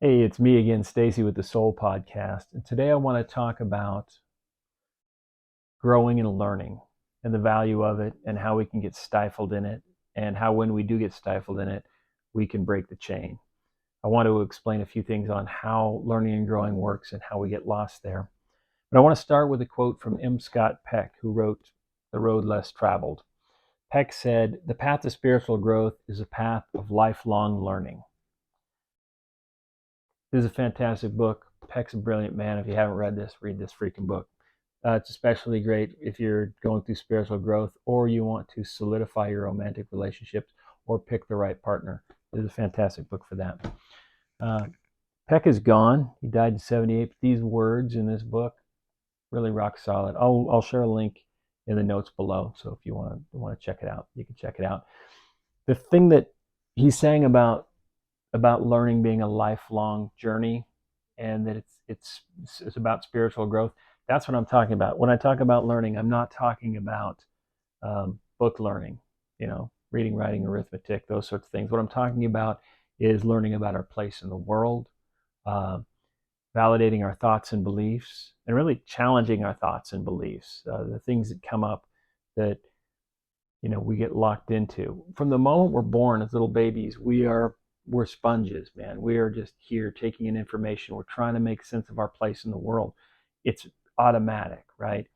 Hey, it's me again, Stacy with the Soul Podcast. And today I want to talk about growing and learning and the value of it and how we can get stifled in it and how when we do get stifled in it, we can break the chain. I want to explain a few things on how learning and growing works and how we get lost there. But I want to start with a quote from M. Scott Peck, who wrote The Road Less Traveled. Peck said, "The path to spiritual growth is a path of lifelong learning." This is a fantastic book. Peck's a brilliant man. If you haven't read this, read this freaking book. It's especially great if you're going through spiritual growth or you want to solidify your romantic relationships or pick the right partner. This is a fantastic book for that. Uh, Peck is gone. He died in 78. But these words in this book really rock solid. I'll share a link in the notes below. So if you want to check it out, you can check it out. The thing that he's saying about learning being a lifelong journey and that it's about spiritual growth. That's what I'm talking about. When I talk about learning, I'm not talking about book learning, reading, writing, arithmetic, those sorts of things. What I'm talking about is learning about our place in the world, uh, validating our thoughts and beliefs, and really challenging our thoughts and beliefs, the things that come up that we get locked into. From the moment we're born as little babies, we're sponges, man. We are just here taking in information. We're trying to make sense of our place in the world. It's automatic, right?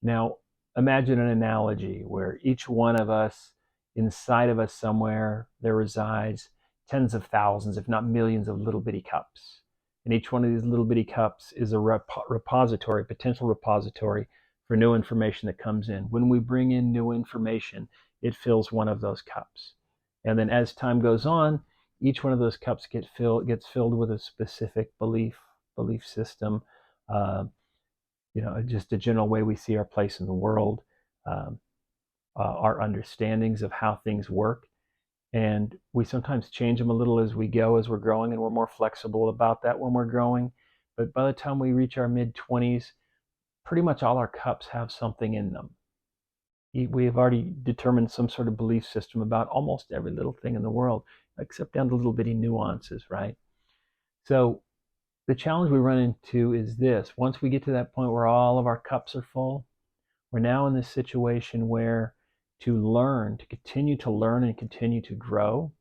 Now, imagine an analogy where each one of us, inside of us somewhere, there resides tens of thousands, if not millions, of little bitty cups. And each one of these little bitty cups is a repository, potential repository for new information that comes in. When we bring in new information, it fills one of those cups. And then as time goes on, each one of those cups gets filled with a specific belief system, uh, just a general way we see our place in the world, um, our understandings of how things work. And we sometimes change them a little as we go, as we're growing, and we're more flexible about that when we're growing. But by the time we reach our mid 20s, pretty much all our cups have something in them. We have already determined some sort of belief system about almost every little thing in the world, except down to little bitty nuances, right? So the challenge we run into is this. Once we get to that point where all of our cups are full, we're now in this situation where to continue to learn and continue to grow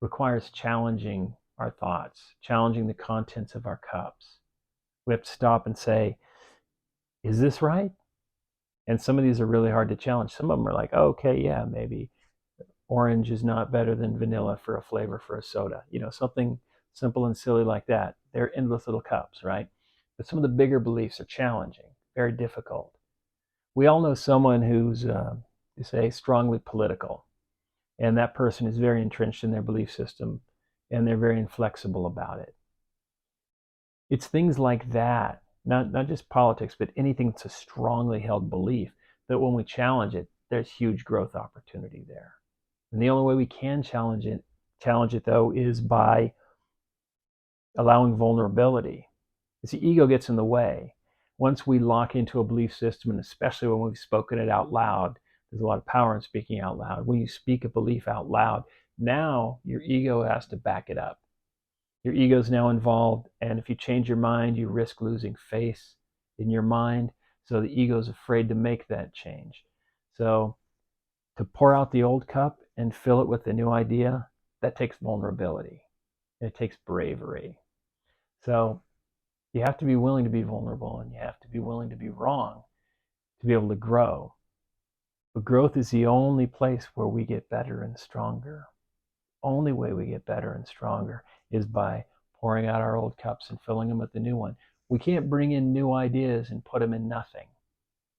requires challenging our thoughts, challenging the contents of our cups. We have to stop and say, is this right? And some of these are really hard to challenge. Some of them are like, oh, okay, yeah, maybe orange is not better than vanilla for a flavor for a soda. Something simple and silly like that. They're endless little cups, right? But some of the bigger beliefs are challenging, very difficult. We all know someone who's, say, strongly political, and that person is very entrenched in their belief system, and they're very inflexible about it. It's things like that, not just politics, but anything that's a strongly held belief, that when we challenge it, there's huge growth opportunity there. And the only way we can challenge it though, is by allowing vulnerability. Because the ego gets in the way. Once we lock into a belief system, and especially when we've spoken it out loud, there's a lot of power in speaking out loud. When you speak a belief out loud, now your ego has to back it up. Your ego is now involved, and if you change your mind, you risk losing faith in your mind. So the ego is afraid to make that change. So to pour out the old cup and fill it with a new idea, that takes vulnerability. It takes bravery. So you have to be willing to be vulnerable, and you have to be willing to be wrong to be able to grow. But growth is the only place where we get better and stronger. Only way we get better and stronger is by pouring out our old cups and filling them with the new one. We can't bring in new ideas and put them in nothing.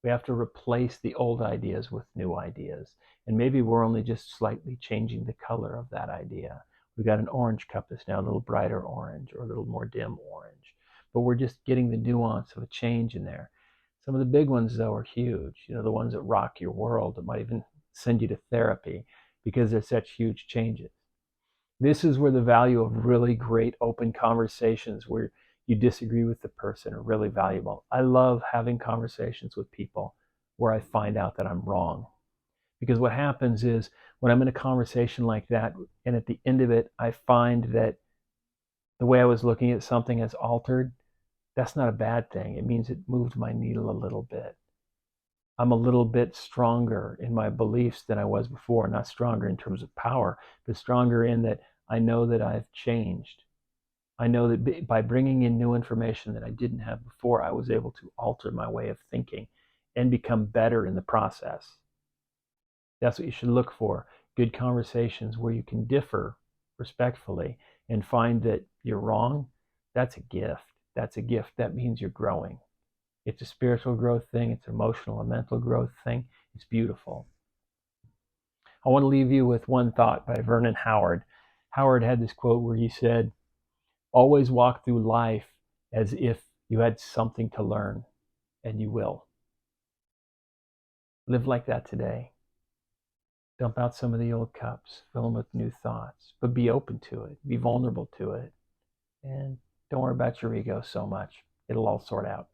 We have to replace the old ideas with new ideas. And maybe we're only just slightly changing the color of that idea. We've got an orange cup that's now a little brighter orange or a little more dim orange. But we're just getting the nuance of a change in there. Some of the big ones, though, are huge. The ones that rock your world, that might even send you to therapy because they're such huge changes. This is where the value of really great open conversations where you disagree with the person are really valuable. I love having conversations with people where I find out that I'm wrong. Because what happens is when I'm in a conversation like that, and at the end of it, I find that The way I was looking at something has altered. That's not a bad thing. It means it moved my needle a little bit. I'm a little bit stronger in my beliefs than I was before. Not stronger in terms of power, but stronger in that I know that I've changed. I know that by bringing in new information that I didn't have before, I was able to alter my way of thinking and become better in the process. That's what you should look for. Good conversations where you can differ respectfully and find that you're wrong. That's a gift. That's a gift. That means you're growing. It's a spiritual growth thing. It's an emotional and mental growth thing. It's beautiful. I want to leave you with one thought by Vernon Howard. Howard had this quote where he said, always walk through life as if you had something to learn, and you will. Live like that today. Dump out some of the old cups, fill them with new thoughts, but be open to it, be vulnerable to it, and don't worry about your ego so much. It'll all sort out.